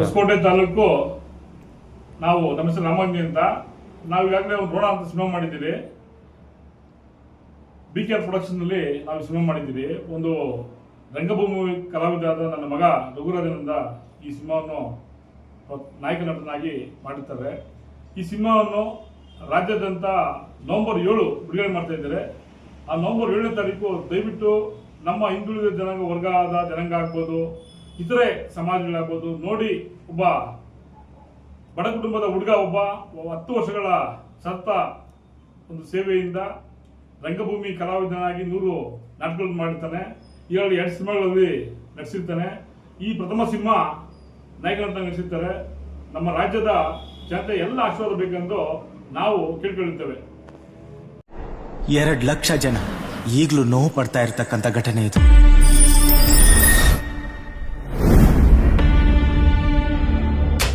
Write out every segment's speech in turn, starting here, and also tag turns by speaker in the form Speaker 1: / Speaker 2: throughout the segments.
Speaker 1: ಹೊಸಕೋಟೆ ತಾಲೂಕು. ನಾವು ನಮ್ಮ ಹೆಸರು ರಾಮಂಜಿ ಅಂತ. ನಾವು ಈಗಾಗಲೇ ಒಂದು ರೋಣ ಅಂತ ಸಿನಿಮಾ ಮಾಡಿದ್ದೀವಿ. BK ಪ್ರೊಡಕ್ಷನ್ ನಲ್ಲಿ ನಾವು ಸಿನಿಮಾ ಮಾಡಿದ್ದೀವಿ. ಒಂದು ರಂಗಭೂಮಿ ಕಲಾವಿದರಾದ ನನ್ನ ಮಗ ರಘುರಾಜನಿಂದ ಈ ಸಿನಿಮಾವನ್ನು ನಾಯಕ ನಟನಾಗಿ ಮಾಡಿರ್ತಾರೆ. ಈ ಸಿನಿಮಾವನ್ನು ರಾಜ್ಯಾದ್ಯಂತ ನವೆಂಬರ್ 7 ಬಿಡುಗಡೆ ಮಾಡ್ತಾ ಇದ್ದಾರೆ. ಆ ನವೆಂಬರ್ 7ನೇ ತಾರೀಕು ದಯವಿಟ್ಟು ನಮ್ಮ ಹಿಂದುಳಿದ ಜನಾಂಗ ವರ್ಗದ ಜನಾಂಗ ಆಗ್ಬೋದು, ಇತರೆ ಸಮಾಜಗಳಾಗ್ಬೋದು ನೋಡಿ. ಒಬ್ಬ ಬಡ ಕುಟುಂಬದ ಹುಡುಗ ಒಬ್ಬ 10 ವರ್ಷಗಳ ಸತತ ಒಂದು ಸೇವೆಯಿಂದ ರಂಗಭೂಮಿ ಕಲಾವಿದನಾಗಿ 100 ನಾಟಕಗಳನ್ನು ಮಾಡಿರ್ತಾನೆ. ಈಗಾಗಲೇ 2 ಸಿನಿಮಾಗಳಲ್ಲಿ ನಟಿಸಿರ್ತಾನೆ. ಈ ಪ್ರಥಮ ಸಿನಿಮಾ ನಾಯಕನಂತ ನಟಿಸಿರ್ತಾರೆ. ನಮ್ಮ ರಾಜ್ಯದ ಜನತೆ ಎಲ್ಲ ಆಶೀರ್ವಾದ ಬೇಕೆಂದು ನಾವು ಕೇಳ್ಕೊಳ್ಳುತ್ತೇವೆ.
Speaker 2: 2 ಲಕ್ಷ ಜನ ಈಗಲೂ ನೋವು ಪಡ್ತಾ ಇರ್ತಕ್ಕಂಥ ಘಟನೆ ಇದು.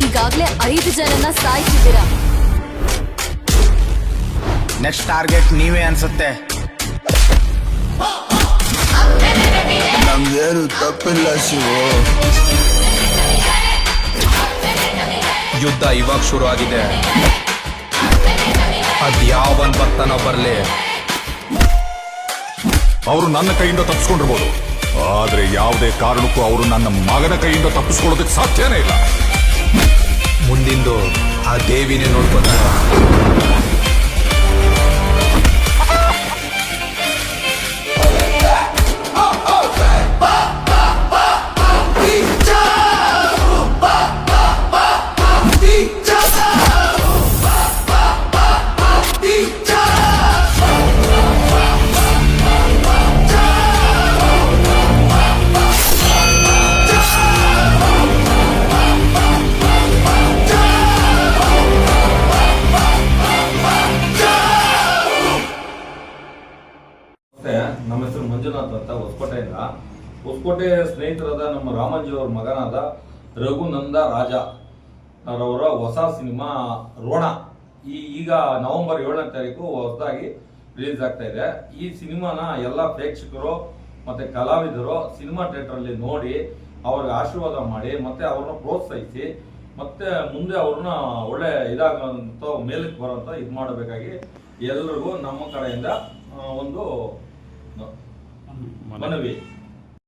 Speaker 3: ಈಗಾಗಲೇ 5 ಜನನ ಸಾಯಿಸಿದ್ದೀರಾ.
Speaker 2: ನೆಕ್ಸ್ಟ್ ಟಾರ್ಗೆಟ್ ನೀವೇ ಅನ್ಸುತ್ತೆ.
Speaker 4: ನಮ್ದೇನು ತಪ್ಪಿಲ್ಲ ಶಿವು.
Speaker 5: ಯುದ್ಧ ಇವಾಗ ಶುರು ಆಗಿದೆ. ಅದ್ಯಾವನ್ ಬರ್ತಾನೋ ಬರ್ಲಿ.
Speaker 6: ಅವರು ನನ್ನ ಕೈಯಿಂದ ತಪ್ಪಿಸ್ಕೊಂಡಿರ್ಬೋದು, ಆದ್ರೆ ಯಾವುದೇ ಕಾರಣಕ್ಕೂ ಅವರು ನನ್ನ ಮಗನ ಕೈಯಿಂದ ತಪ್ಪಿಸ್ಕೊಳ್ಳೋದಕ್ಕೆ ಸಾಧ್ಯನೇ ಇಲ್ಲ.
Speaker 5: ಮುಂದಿಂದು ಆ ದೇವಿನೇ ನೋಡ್ಕೊತಾರ.
Speaker 7: ನಮ್ಮ ಹೆಸರು ಮಂಜುನಾಥ್ ಅಂತ, ಹೊಸಕೋಟೆಯಿಂದ. ಹೊಸಕೋಟೆ ಸ್ನೇಹಿತರಾದ ನಮ್ಮ ರಾಮಂಜಿ ಅವ್ರ ಮಗನಾದ ರಘುನಂದ ರಾಜ ಅವರ ಹೊಸ ಸಿನಿಮಾ ರೋಣ ಈಗ ನವೆಂಬರ್ 7ನೇ ತಾರೀಕು ಹೊಸದಾಗಿ ರಿಲೀಸ್ ಆಗ್ತಾ ಇದೆ. ಈ ಸಿನಿಮಾನ ಎಲ್ಲ ಪ್ರೇಕ್ಷಕರು ಮತ್ತೆ ಕಲಾವಿದರು ಸಿನಿಮಾ ಥಿಯೇಟರ್ ಅಲ್ಲಿ ನೋಡಿ ಅವ್ರಿಗೆ ಆಶೀರ್ವಾದ ಮಾಡಿ ಮತ್ತೆ ಅವ್ರನ್ನ ಪ್ರೋತ್ಸಾಹಿಸಿ ಮತ್ತೆ ಮುಂದೆ ಅವ್ರನ್ನ ಒಳ್ಳೆ ಇದಾಗಂತ ಮೇಲಕ್ಕೆ ಬರೋಂತ ಇದು ಮಾಡಬೇಕಾಗಿ ಎಲ್ರಿಗೂ ನಮ್ಮ ಕಡೆಯಿಂದ ಒಂದು ಮನವಿ.